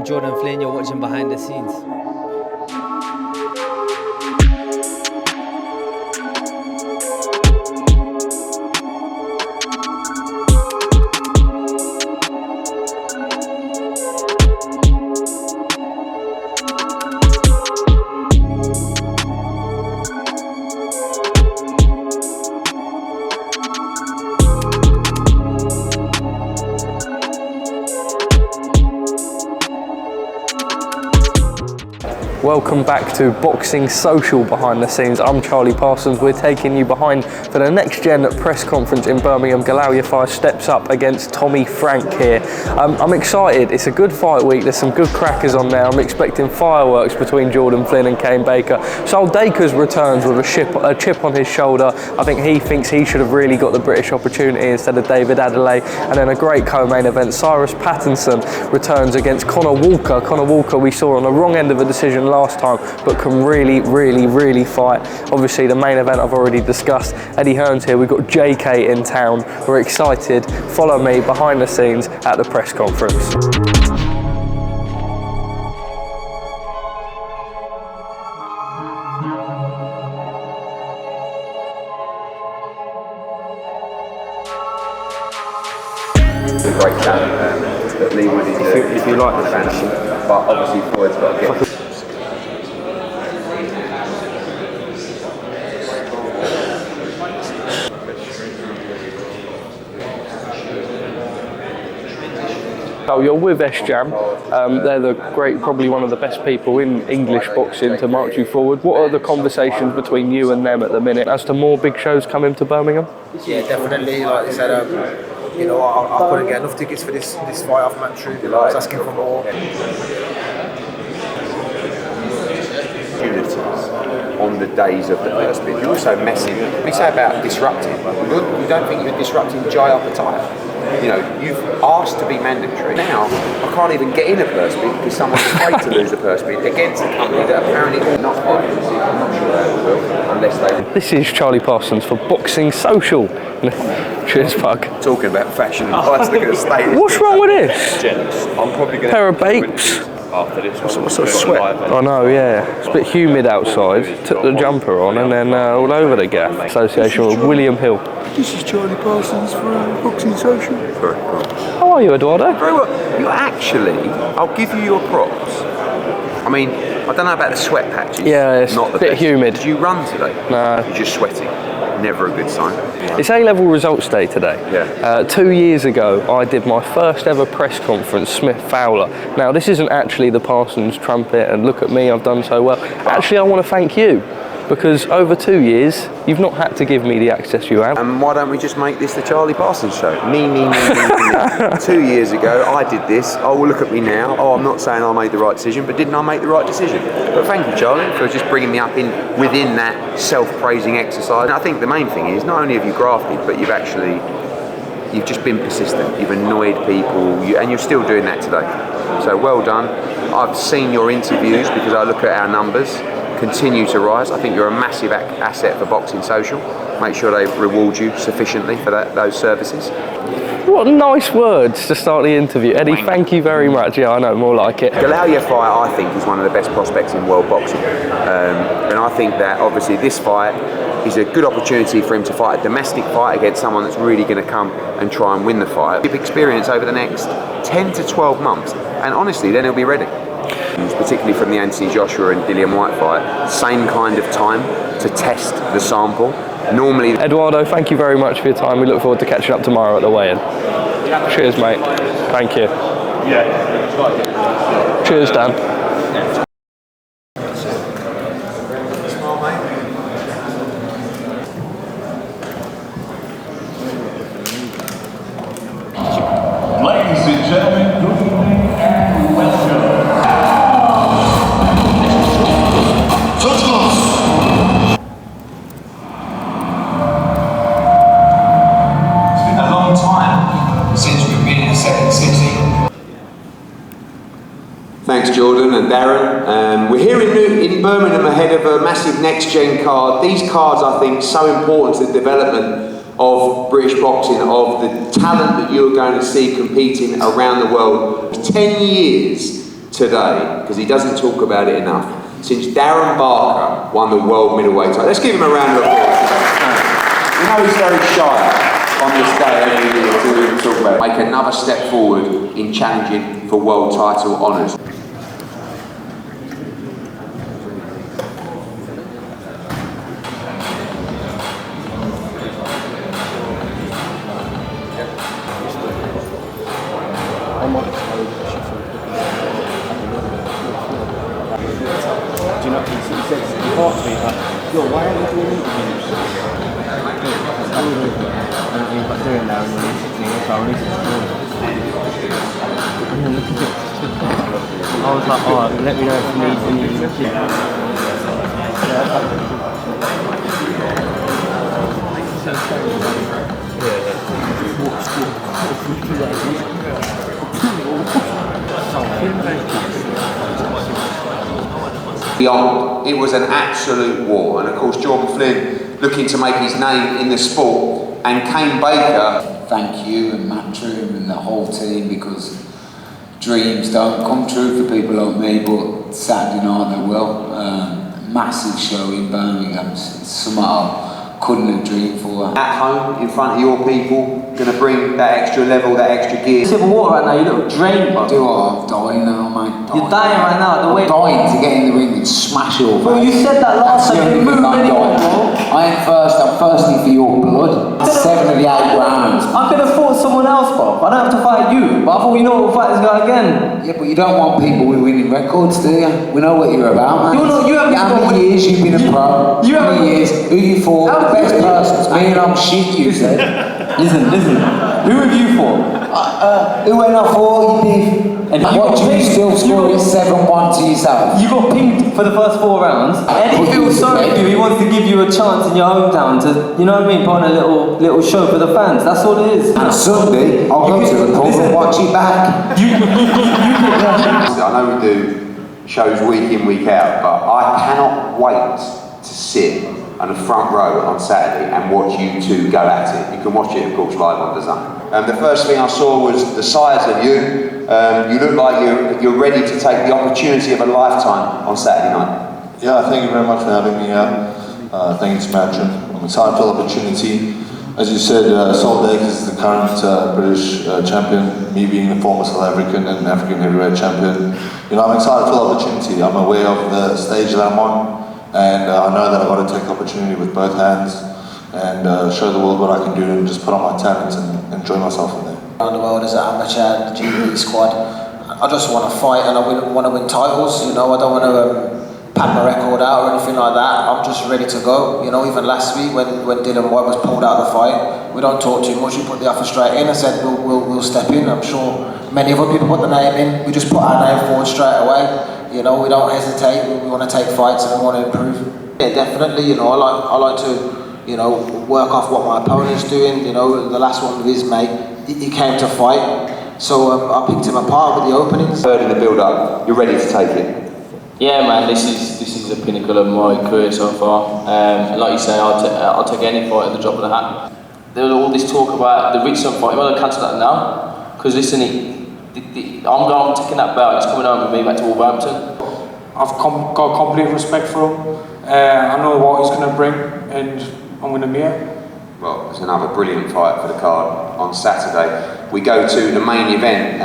I'm Jordan Flynn, you're watching Behind the Scenes. Welcome back to Boxing Social Behind the Scenes. I'm Charlie Parsons. We're taking you behind for the NXTGEN press conference in Birmingham. Galal Yafai steps up against Tommy Frank here. I'm excited. It's a good fight week. There's some good crackers on there. I'm expecting fireworks between Jordan Flynn and Kane Baker. So Dacres returns with a chip on his shoulder. I think he thinks he should have really got the British opportunity instead of David Adelaide. And then a great co-main event. Cyrus Pattinson returns against Conor Walker. Conor Walker we saw on the wrong end of a decision last time, but can really fight. Obviously the main event I've already discussed. Eddie Hearn's here, we've got JK in town. We're excited. Follow me behind the scenes at the press conference. A great challenge that Lee would if you like the fantasy, but obviously Floyd's got to get. Oh, you're with S-Jam. They're probably one of the best people in English boxing to march you forward. What are the conversations between you and them at the minute as to more big shows coming to Birmingham? Yeah, definitely. Like I said, you know, I couldn't get enough tickets for this fight off Matchroom. I was asking for more. On the days of the first bid, you're also messing. We say about disrupting. You don't think you're disrupting Jai Appetite. You know, you've asked to be mandatory. Now, I can't even get in a purse bid because someone's afraid to lose a purse bid against a company that apparently will not fight. I'm not sure they will, unless they... This is Charlie Parsons for Boxing Social. Cheers, Pug. Talking about fashion and fights, look at the state. What's wrong with this? I'm probably going to... Pair of babes. After this what sort of sweat? I know, yeah. It's a bit humid outside. Took the jumper on and then all over the gaff. Association with William Hill. This is Charlie Parsons for Boxing Social. Very well. How are you, Eduardo? Very well. You actually, I'll give you your props. I mean, I don't know about the sweat patches. Yeah, it's not the a bit best. humid. Did you run today? No. You're just sweating. Never a good sign. It's A-level results day today. Yeah. 2 years ago, I did my first ever press conference, Smith Fowler. Now, this isn't actually the Parsons trumpet, and look at me, I've done so well. Actually, I want to thank you, because over 2 years, you've not had to give me the access you have. And why don't we just make this the Charlie Parsons show? Me. 2 years ago, I did this. Oh, well, look at me now. Oh, I'm not saying I made the right decision, but didn't I make the right decision? But thank you, Charlie, for just bringing me up within that self-praising exercise. And I think the main thing is, not only have you grafted, but you've just been persistent. You've annoyed people, and you're still doing that today. So well done. I've seen your interviews because I look at our numbers. Continue to rise. I think you're a massive asset for Boxing Social. Make sure they reward you sufficiently for those services. What nice words to start the interview. Eddie, thank you very much. Yeah, I know, more like it. Galal Yafai, I think, is one of the best prospects in world boxing. And I think that, obviously, this fight is a good opportunity for him to fight a domestic fight against someone that's really going to come and try and win the fight. Give experience over the next 10 to 12 months. And honestly, then he'll be ready. Particularly from the Anthony Joshua and Dillian White fight, same kind of time to test the sample. Normally, Eduardo, thank you very much for your time. We look forward to catching up tomorrow at the weigh-in. Cheers, mate. Thank you. Cheers, Dan. Ladies and gentlemen, good evening and welcome. It's been a long time since we've been in the second city. thanks Jordan and Darren. We're here in Birmingham ahead of a massive NXTGEN card. These cards, I think, so important to the development of British boxing, of the talent that you're going to see competing around the world. 10 years to today, because he doesn't talk about it enough, since Darren Barker won the world middleweight title. Let's give him a round of applause. You know he's very shy on this day every year to even talk about it. Make another step forward in challenging for world title honours. I was like, oh, let me know if you need any. Beyond, it was an absolute war, and of course Jordan Flynn looking to make his name in the sport, and Kane Baker. Thank you and Matchroom and the whole team, because dreams don't come true for people like me, but Saturday night they will. Massive show in Birmingham. It's something I couldn't have dreamed for. At home, in front of your people, going to bring that extra level, that extra gear. Sip of water right now, you little drain, bro. Do I? I'm dying now, mate. You're dying right now, the way. I'm dying to get in the ring and smash it all. Bro, you said that last time, you didn't move anymore, bro. I ain't first, I'm thirsty for your blood. 7 of the 8 rounds. I could have fought someone else, bro. I don't have to fight you, but I thought, you know, we'll fight this guy again. Yeah, but you don't want people with winning records, do you? We know what you're about, man. You haven't How many years you've been a pro? You How many years? Who you fought? Best Parsons. Me and I'm shit, you said. Listen. Who have you fought? Who went off 40 beef? And you what, got you pinged. still scoring 7-1 to yourself? You got pinged for the first 4 rounds. Eddie feels sorry for you. He wants to give you a chance in your hometown to, you know what I mean, put on a little show for the fans. That's all it is. And Sunday, I'll go to the pub and watch it back. I know we do shows week in, week out, but I cannot wait to sit on the front row on Saturday and watch you two go at it. You can watch it, of course, live on DAZN. The first thing I saw was the size of you. You look like you're ready to take the opportunity of a lifetime on Saturday night. Yeah, thank you very much for having me here. Thank you to Matchroom. I'm excited for the opportunity. As you said, Dacres is the current British champion, me being the former South African and African heavyweight champion. You know, I'm excited for the opportunity. I'm aware of the stage that I'm on, and I know that I've got to take the opportunity with both hands and show the world what I can do and just put on my talent and enjoy myself in there. Around the world as an amateur in the GP squad, I just want to fight and I want to win titles. You know, I don't want to pad my record out or anything like that. I'm just ready to go. You know, even last week when Dylan White was pulled out of the fight, we don't talk too much. We put the offer straight in and said we'll step in. I'm sure many other people put the name in. We just put our name forward straight away. You know, we don't hesitate. We want to take fights and we want to improve. Yeah, definitely. You know, I like to, you know, work off what my opponent's doing. You know, the last one with his mate, he came to fight, so I picked him apart with the openings. Third in the build-up, you're ready to take it. Yeah, man, this is the pinnacle of my career so far. Like you say, I'll take any fight at the drop of the hat. There was all this talk about the Richmond fight. Well, I'll cancel that now, because listen, I'm taking that belt. It's coming home with me back to Wolverhampton. I've got complete respect for him. I know what he's going to bring, and I'm going to meet him. Well, it's another brilliant fight for the card on Saturday. We go to the main event.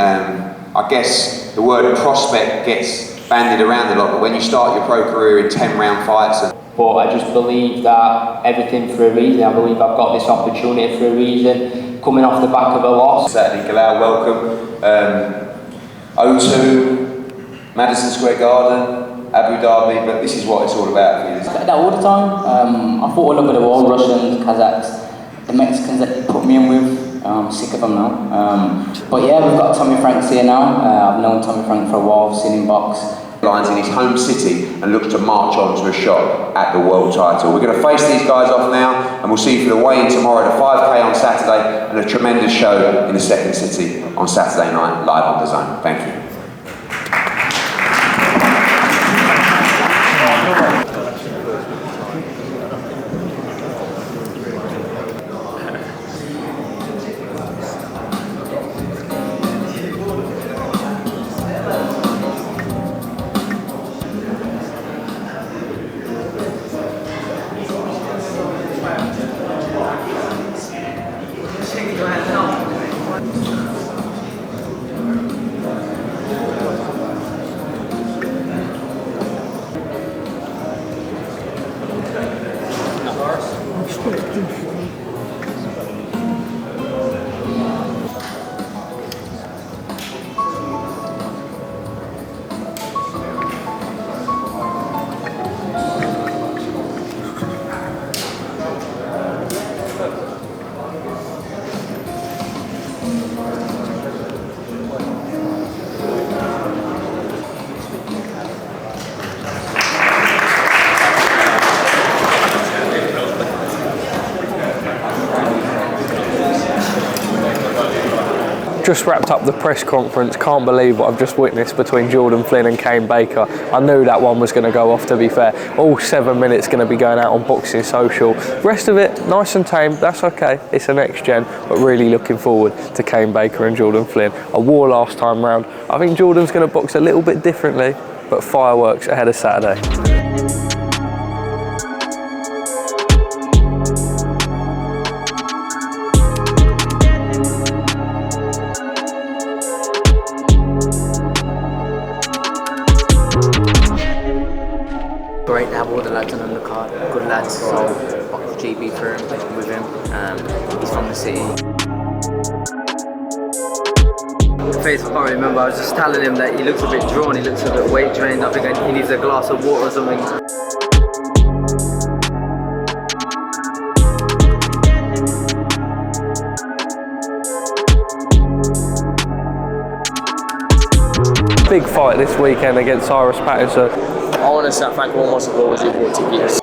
I guess the word prospect gets bandied around a lot, but when you start your pro career in 10-round fights. But I just believe that everything for a reason. I believe I've got this opportunity for a reason, coming off the back of a loss. Saturday, Galal, welcome. O2, Madison Square Garden, Abu Dhabi, but this is what it's all about for you. That all the time. I fought all over the world, Russians, Kazakhs, the Mexicans that you put me in with. I'm sick of them now. But yeah, we've got Tommy Franks here now. I've known Tommy Frank for a while, I've seen him box. Lines in his home city and looks to march on to a shot at the world title. We're going to face these guys off now, and we'll see you for the weigh-in tomorrow, the 5K on Saturday, and a tremendous show in the second city on Saturday night, live on DAZN. Thank you. just wrapped up the press conference. Can't believe what I've just witnessed between Jordan Flynn and Kane Baker. I knew that one was going to go off, to be fair. All 7 minutes going to be going out on Boxing Social. Rest of it, nice and tame, that's okay. It's a next gen, but really looking forward to Kane Baker and Jordan Flynn. A war last time round. I think Jordan's going to box a little bit differently, but fireworks ahead of Saturday. Great to have all the lads on the card, good lads, so GB for him, with him, he's from the city. The face I can't remember, I was just telling him that he looks a bit drawn, he looks a bit weight drained, I think he needs a glass of water or something. Big fight this weekend against Cyrus Pattinson. I want to thank all my supporters who bought tickets.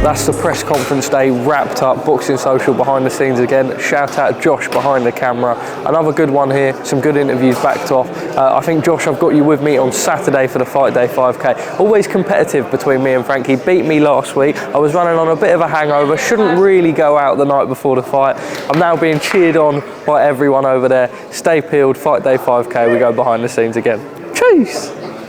That's the press conference day wrapped up. Boxing Social behind the scenes again. Shout out Josh behind the camera. Another good one here. Some good interviews backed off. I think, Josh, I've got you with me on Saturday for the Fight Day 5K. Always competitive between me and Frankie. Beat me last week. I was running on a bit of a hangover. Shouldn't really go out the night before the fight. I'm now being cheered on by everyone over there. Stay peeled. Fight Day 5K. We go behind the scenes again. Cheers.